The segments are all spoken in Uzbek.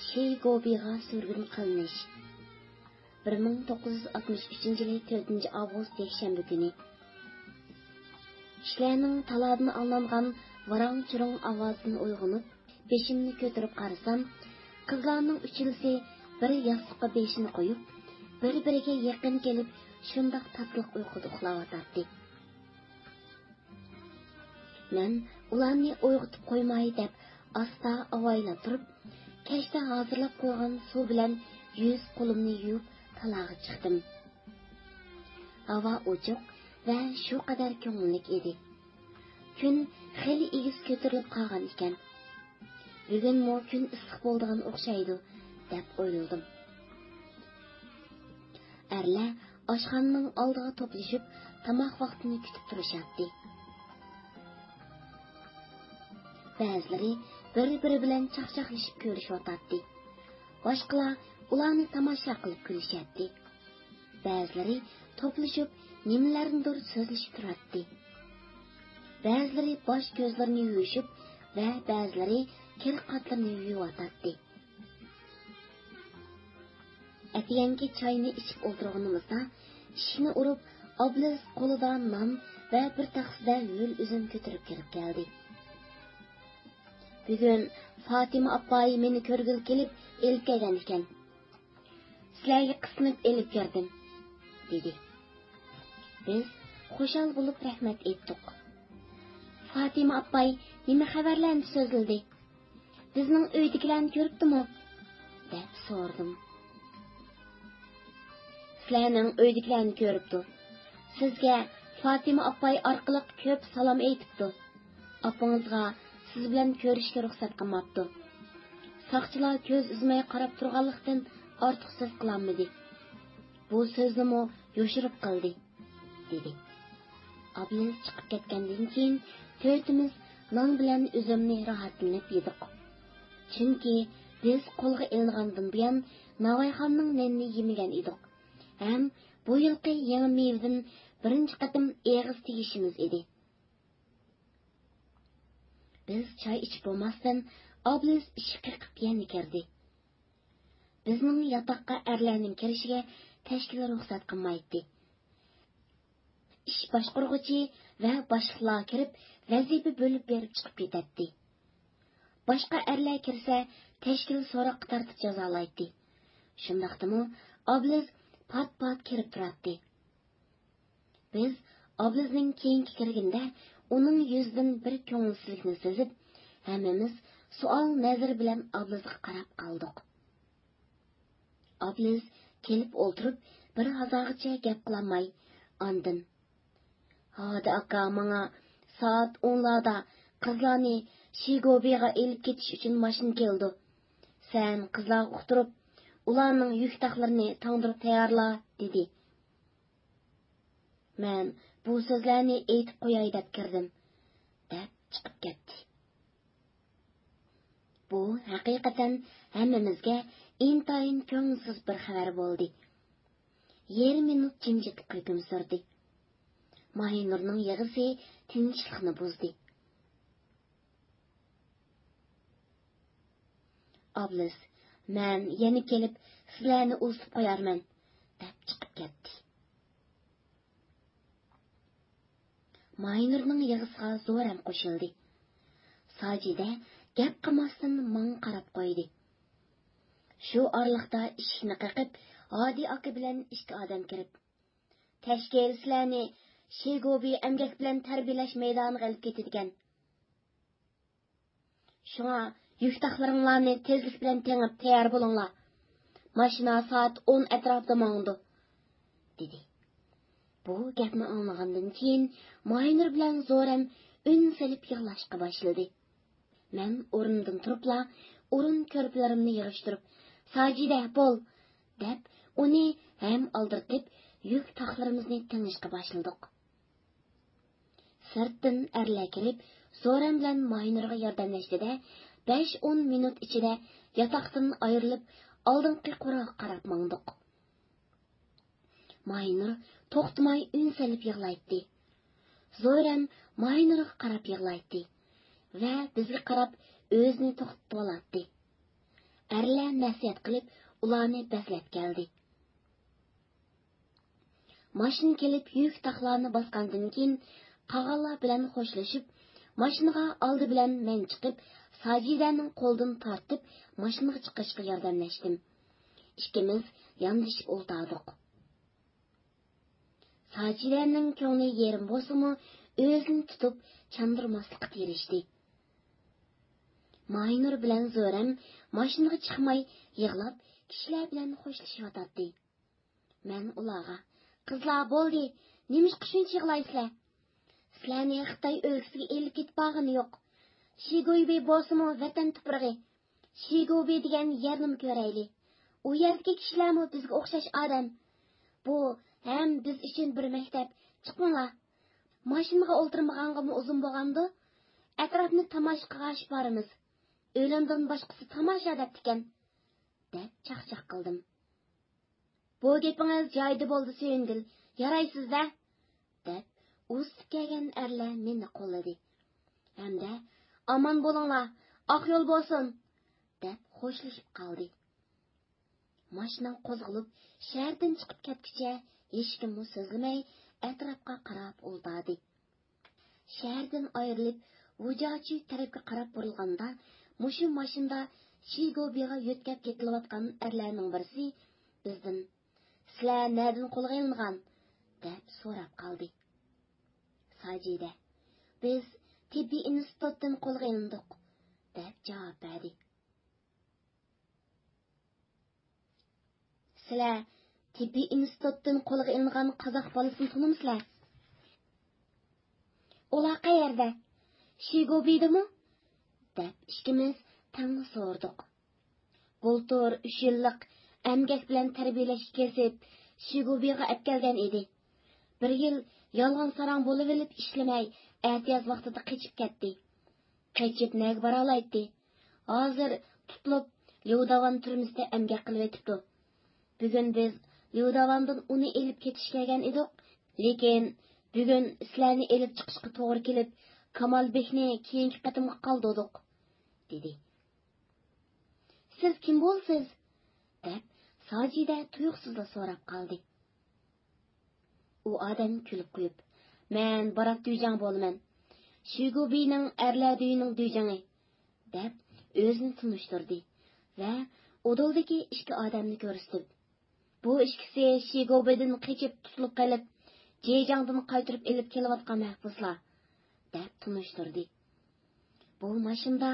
Şigobiga sürgün qilinish. 1963 yılı 4 avgust yakshanba kuni. Kishilarning taladan alıngan varang-churung ovozini uyg'onib, beshimni ko'tarib qarasam, qizlarning uchilisi bir yostiqqa beshini qo'yib, bir-biriga yaqin kelib, shundoq tatliq uyquda uxlayotdi. Men ularni uyg'otib qo'ymay deb asta avaylab turib, kechda hozirlab qo'ygan suv bilan yuz qo'limni yuvib talaga chiqdim. Havo ochiq va shu qadar ko'ngillik edi. Kun xeli egiz ko'tarilib qolgan ekan. Bugun mo kun issiq bo'ladigan o'xshaydi deb o'yladim. Erlar oshxonaning oldiga to'plashib, tomoq vaqtini kutib turishardi. Ba'zilari bir-biri bilan chaqchaqlashib ko'rishyotdi. Boshqalar ularni tomosha qilib kulishardi. Ba'zilari to'plashib nimalarnidir so'zlashib turardi. Ba'zilari bosh ko'zlarini yuvishib va ba'zilari kirqatlarini yuvayotdi. Atiyangi choyni ichib o'tirganimizda ishni urib, oblis qo'lida non va bir taxsida yo'l uzum ko'tarib kirib keldi. Bugun Fatima apay meni ko'rgil kelib, elib kelgan ekan. Sizlarga qismat elib keldim, dedi. Biz xushal bo'lib rahmat etdik. Fatima apay nima xabarlarni so'zildi? Bizning uydagilarni ko'ribdimi? deb so'radim. Sizlarning uydagilarni ko'ribdi. Sizga Fatima apay orqali ko'p salom aytibdi. Apangizga siz bilan ko'rishga ruxsat qilmabdi. Saqchilar ko'z uzmay qarab turganlikdan ortiq so'z qilolmadi. Bu so'zni mo yoshirib qildi, dedi. Ablis chiqib ketgandan keyin to'ytimiz non bilan uzumni rohatlanib yedik. Chunki biz qo'lga ilgandan buyon Navoiyxonning nanni yemagan edik. Ham bu yilqi yangi mevdan birinchi qatim eg'iz tegishimiz edi. Biz choy ichib bo'lmasdan Ablis ishga qilib yana kirdi. Bizning yotoqqa erlarning kirishiga tashkil ruxsat qilmaydi. Ish boshqaruvchi va boshliqlar kirib, vazifa bo'lib berib chiqib ketadi. Boshqa erlar kirsa, tashkil so'roq tartib jazolaydi. Shundaqdimi, Ablis pat-pat kirib turadi. Biz Ablisning keyingi kirganda uning yuzidan bir ko'ngilsizlikni sezib, hammamiz savol nazar bilan Ablisga qarab qoldik. Ablis kelib o'tirib, bir hazog'icha gap qilmay, ondan: "Hadi aka, menga soat 10larda qizlarni Shigobiga elib ketish uchun mashina keldi. Sen qizlar uqtirib, ularning yuk taqlarini tangdirib tayyorla", dedi. Men bu so'zlarni aytib qo'yay deb kirdim, deb chiqib ketdi. Bu haqiqatan hammamizga intayin ko'ngilsiz bir xabar bo'ldi. 20 minut jimjitlik hukm surdi. Mahinurning yig'isi tinchlikni buzdi. Ablis, men yana kelib sizlarni uzib qo'yarman, deb chiqib ketdi. Mahinurning yig'isiga zo'ram qo'shildi. Sajida gap qilmasdan menga qarab qo'ydi. Shu orliqda ishni qiqib, Hodi aka bilan ikki odam kirib, tashkilchilarni Shigobi emgak bilan tarbiyalash maydoniga olib ketadigan. Shunga yuktaqlaringlarni tezlik bilan tengib tayyor bo'linglar. Mashina soat 10 atrofida mangdi, dedi. Bu gapni anglagandan keyin Maynur bilan Zo'ram un solib yig'lashga boshladi. Men o'rnimdan turibla, o'rin ko'rplarimni yig'ishtirib, "Sajida bo'l", deb uni ham oldirib, yuk taqlarimizni tengishga boshladik. Sirtdan erlar kelib, Zo'ram bilan Maynurga yordamlashdida 5-10 minut ichida yotoqdan ayrilib, oldingi qo'rg'oqqa qarab mangdik. Maynur to'xtamay un solib yig'laydi. Zo'ram Maynurga qarab yig'laydi va bizga qarab o'zini to'xtatib oladi. erlar nasihat qilib, ularni bəzlət gəldi. Maşın kelib yük taxlarını basqandan keyin qağalar bilan xoşlaşıb, maşinaga aldı bilan men chiqib, Sacidaning qo'ldan tortib, mashinaga chiqishga yordamlashdim. Ikkimiz yondashib o'ltirdik. Sacidaning ko'ngli yerim bo'lsa-mu, o'zini tutib chandırmaslikqa tirishdi. Maynur bilan Zo'ram mashinaga chiqmay yig'lab, kishilar bilan xo'shlashyotdi. Men ularga: "Qizlar bo'ldi, nima shuncha yig'laysizlar? Sizlarni Xitoy o'lkasiga elib ketib borgani yo'q. Shigobi bo'lsa-mu vatan tuprog'i. Shigobi degan yerni ko'rayli. U yerdagi kishilarmi bizga o'xshash odam. Bu ham biz uchun bir maktab. Chiqinglar. Mashinaga o'ltirmaganmi uzun bo'lgandi? Atrofni tomosha qilish borimiz. O'limdan boshqasi tomosha debdikan" deb chaqchaq qildim. "Bu gapingiz joyida bo'ldi, Suyingil. Yaraysizda" deb o'sib kelgan erlar meni qo'lladi. Hamda "Aman bo'linglar, oq yo'l bo'lsin" deb xo'shlashib qoldi. Mashina qo'zg'alib, shahardan chiqib ketguncha hech kim so'zlamay atrofga qarab o'ltirdi. Shahardan ayrilib, Vujachi tarafga qarab burilganda, mushu mashinada Shigobiga yo'tkab ketilayotgan erlarning birisi bizdan "Sizlar nereden qo'lga ilingan?" deb so'rab qoldi. Sajida: "Biz tibbiy institutdan qo'lga ilindik" deb javob berdi. "Sizlar tibbiy institutdan qo'lga ilingan qozoq bolasini tanimsizlar? Ular qayerda? Shigobidimi?" deb ikkimiz tang so'rdik. Bultur 3 yillik emgak bilan tarbiyalash kesib Shigobiga olib kelgan edi. 1 yil yolg'on sarang bo'lib olib ishlamay, atiyaz vaqtida qochib ketdi. Qochib nega bora olaydi? Hozir tutilib Lyudavan turmusida emgak qilib o'tibdi. Bugun biz Lyudavandan uni elib ketish kelgan edik, lekin bugun sizlarni elib chiqishga to'g'ri kelib, Kamolbekni keyingi qatimga qoldirdik" dedi. "Siz kim bo'lsiz?" deb Sajida tuyuqsizla so'rab qoldi. U odam kulib qo'yib: "Men Barak Dujang bo'laman. Shigobining erlar uyining dujangi" deb o'zini tunishtirdi va odoldagi ikki odamni ko'rsatib: "Bu ikkisi Shigobidan qochib tutilib qolib, Jejangdan qaytirib elib kelayotgan mahbuslar" deb tunishtirdi. Bu mashinada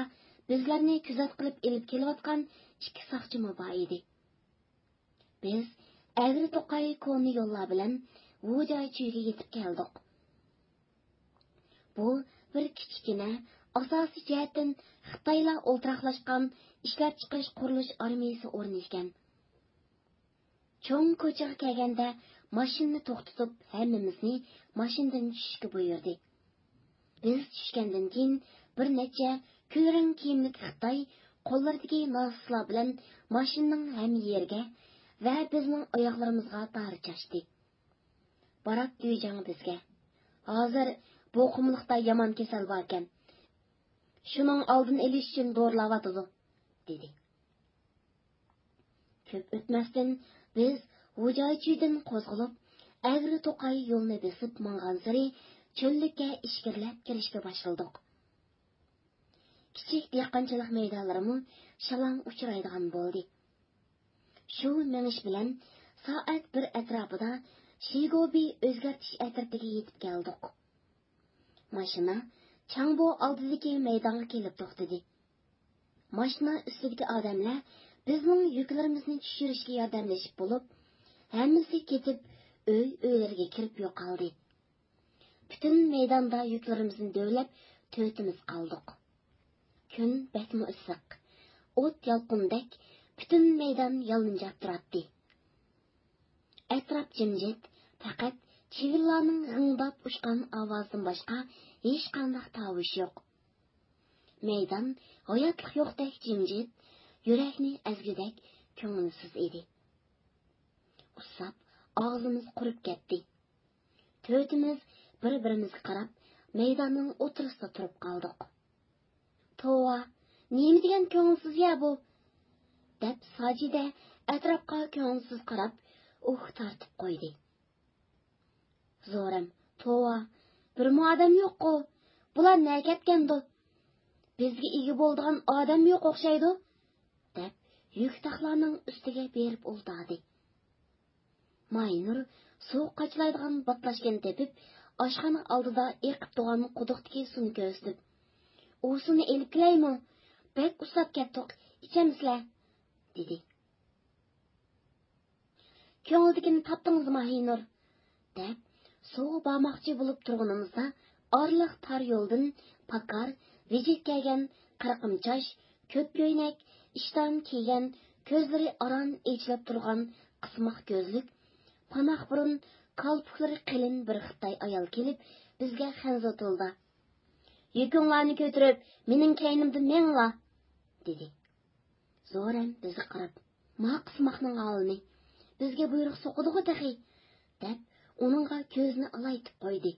bizlarni kuzat qilib elib kelayotgan ikki soqchimi bor edi. Biz Agri To'qay koni yo'llar bilan Vujachiga yetib keldik. Bu bir kichkina, asosiy jihatdan Xitoylar o'ltiraqlashgan ishlab chiqarish qurilish armiyasi o'rnashgan. Cho'ng ko'chaga kelganda mashinani to'xtatib, hammamizni mashinadan tushishga buyurdi. Biz tushgandan keyin bir necha kulrang kiyimli Xitoy qo'llaridagi naslar bilan mashinaning ham yerga va bizning oyoqlarimizga dori chashdi. Barak Dujang bizga: "Hozir bu qumliqda yomon kasal bor ekan. Shuning oldini olish uchun dorilayotdi" dedi. Ko'p o'tmasdan biz Vujachidan qo'zg'alib, Agri To'qay yo'lni besib mangan sari cho'llikka ishkirlab kirishga boshladik. Kichik dehqonchilik maydonlarimi shalang uchraydigan bo'ldi. Shu menish bilan soat 1 atrofida Shigobi o'zgartish atratiga yetib keldik. Mashina Changbo oldidagi maydonga kelib to'xtadi. Mashina ustidagi odamlar bizning yuklarimizni tushirishga yordamlashib bo'lib, hammasi ketib o'y-o'ylarga kirib yo'qoldi. Butun maydonda yuklarimizni dövlab to'timiz qoldik. Kun bakmi issiq. O't yalqindek butun maydon yalninjab turardi. Atrof jimjit, faqat chivillarning g'ingdab ushgan ovozdan boshqa hech qanday tovush yo'q. Maydon hayotlik yo'qdek jimjit, yurakni ezgudek ko'ngilsiz edi. Usab og'zimiz qurib ketdi. To'timiz bir-birimizga qarab, maydonning o'tirisida turib qoldik. "Tova, nima degan ko'ngilsiz ya bu?" deb Sajida atrofga ko'ngilsiz qarab, tartib qo'ydi. Zo'ram, tova, bir odam yo'q-ku. Bular nega ketgandi? Bizga ega bo'ladigan odam yo'q o'xshaydi, deb yuk taxlarning ustiga berib o'ltirdi. Maynur suv qochlaydigan batlashgan tepib, oshxona oldida eqib turgan quduqdagi suvni ko'rsatib, "U suvni elib kelaymi? Bek ustab ketdik, ichamizlar", dedi. "Ko'ngildagini topdingizmi, Maynur?" deb suv bormoqchi bo'lib turganimizda, orliq tar yo'ldan pakar, vijik kelgan, qirqimchash, ko'p ko'ynak, ishton kiygan, ko'zlari aron echilib turgan qismoq ko'zlik, panoh burun, kalpuklari qalin bir Xitoy ayol kelib, bizga xanzo tildi. "Yukinglarni ko'tarib, mening kaynimdan menglar", dedi. Zo'ram bizga qarab, "Ma qismoqning holini, bizga buyruq so'qidi-ku taxi", deb uningga ko'zni alaytib qo'ydi.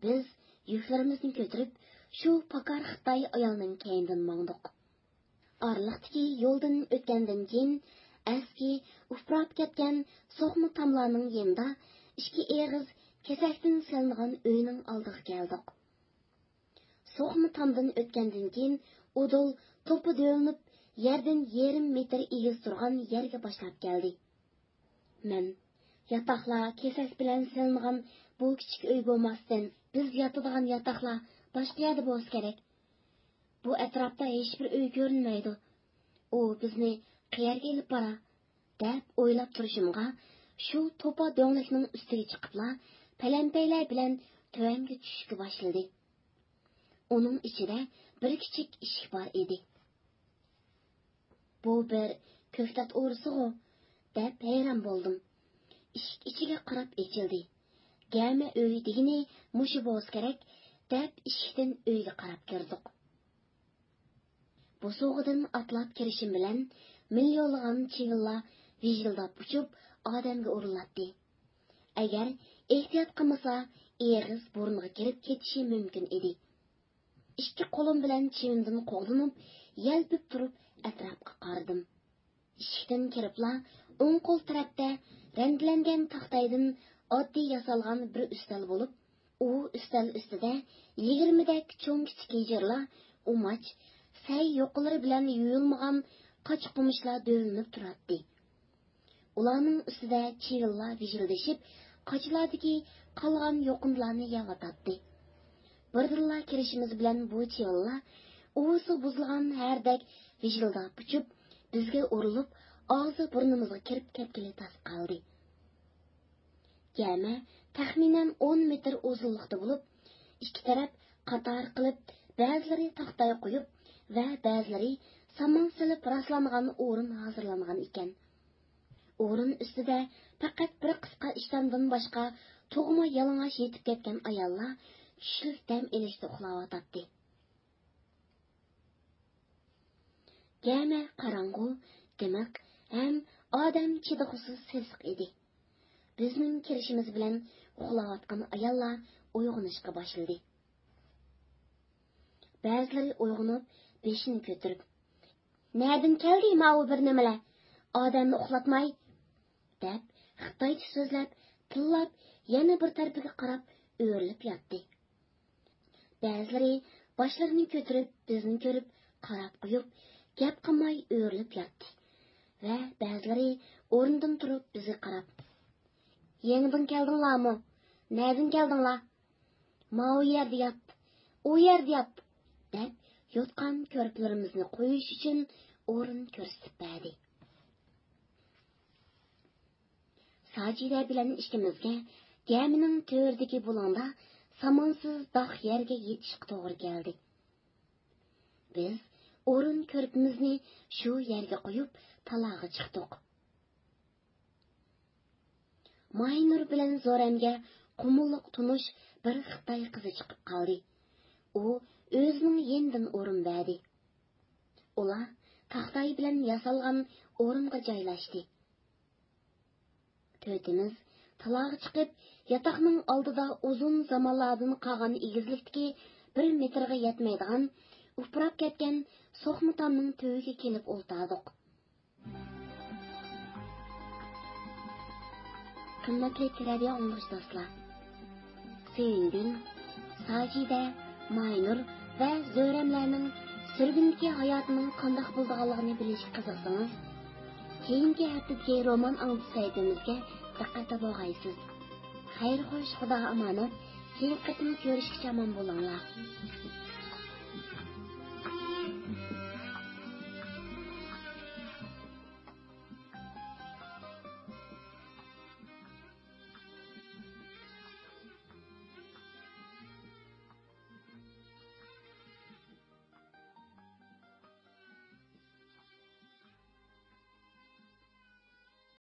Biz yuklarimizni ko'tarib, shu pakar Xitoy ayolning keynidan mangdiq. Orliqdagi yo'ldan o'tgandan keyin eski ufrab ketgan so'qma tamlarning yanida ikki eg'iz kesakdan silingan uyning oldiga keldik. So'qma tamdan o'tgandan keyin udul to'pi do'linib, yerdan yarim metr egiz turgan yerga boshlab keldi. Men yataqlar kesak bilan silingan bu kichik uy bo'lmasdan, biz yotadigan yataqlar boshqa yerda bo'lsa kerak. Bu atrofda hech bir uy ko'rinmaydi. U bizni qayerga olib bora, deb o'ylab turishimga, shu to'pa do'nglikning ustiga chiqibla, palampaylar bilan tuvanga tushishga boshladi. Uning ichida bir kichik eshik bor edi. "Bu bir ko'ktat o'risi-ku", deb hayron bo'ldim. Eshik ichiga qarab echildi. "Gama uy degini mushi bo'lsa kerak", deb eshikdan uyga qarab kirdik. Bu so'g'idan atlab kirishim bilan milyonlagan chivilla vijildab uchib odamga uriladi. Agar ehtiyot qilmasa, eg'iz burniga kirib ketishi mumkin edi. Ikki qo'lim bilan chivimdan qo'g'linib, yalpib turib atrofga qaradim. Eshikdan kiribla, o'ng qo'l tarafda ranglangan taxtaydan oddiy yasalgan bir ustal bo'lib, u ustal ustida 20 dak cho'ng kichik hijirlar, umoch, say yo'qlari bilan yuyulmagan qochqumishlar do'linib turadi. Ularning ustida chivillar vijildashib, qochlardagi qolgan yo'qinlarni yavatadi. Birdilla kirishimiz bilan bu chivillar o'zi buzilgan hardek vijildab uchib, bizga urilib, og'zi burnimizga kirib ketgili tas qoldi. Gama taxminan 10 metr uzunlikda bo'lib, ikki taraf qator qilib, ba'zilari taxtay qo'yib va ba'zilari saman silib rastlangan o'rin hozirlangan ekan. O'rin ustida faqat bir qisqa ishtondan boshqa tug'ma yalang'och yetib ketgan ayollar tushlik dam elishda uxlayotdi. Gama qorong'u, dimiq ham odam chidag'usiz sesiq edi. Bizning kirishimiz bilan uxlayotgan ayollar uyg'onishga boshladi. Ba'zilari uyg'onib, beshini ko'tarib, "Nerdan keldi ma'u bir nimalar? Odamni uxlatmay", deb Xitoycha so'zlab, tillab, yana bir tarafiga qarab o'rilib yotdi. Ba'zilari boshlarini ko'tarib, bizni ko'rib, qarab qo'yib, gap qilmay o'rilib yotdi. Va ba'zilari o'rnidan turib bizga qarab, "Yangidan keldinglarmi? Nerdan keldinglar? Ma u yerda yot, u yerda yot", deb yotgan ko'rplarimizni qo'yish uchun o'rin ko'rsatib berdi. Sajida bilan ishimizga gamining to'rdagi bulonda samonsiz dog' yerga yetishib to'g'ri keldi. Biz o'rin ko'rpimizni shu yerga qo'yib, talog'i chiqdik. Maynur bilan Zo'ramga qumulliq tunish bir Xitoy qizi chiqib qoldi. U o'zining yendan o'rin berdi. Ular taxtay bilan yasalgan o'ringa joylashdi. To'timiz talog'i chiqib, yotoqning oldida uzun zamonlardan qolgan egizlikdagi 1 metrga yetmaydigan, uprab ketgan so'qma tomning to'yiga kelib o'ltirdik. qimmatli radio anglish do'stlar. Sevindin, Sajida, Maynur va Zo'ramlarning sürgündeki hayatının qandoq bo'lganligini bilishga qiziqsangiz, keyingi haftadagi roman anglish saytimizga diqqatda bo'lg'aysiz. Xayr xo'sh, Xudo amonat. Keyin qatim ko'rishgacha omon bo'linglar.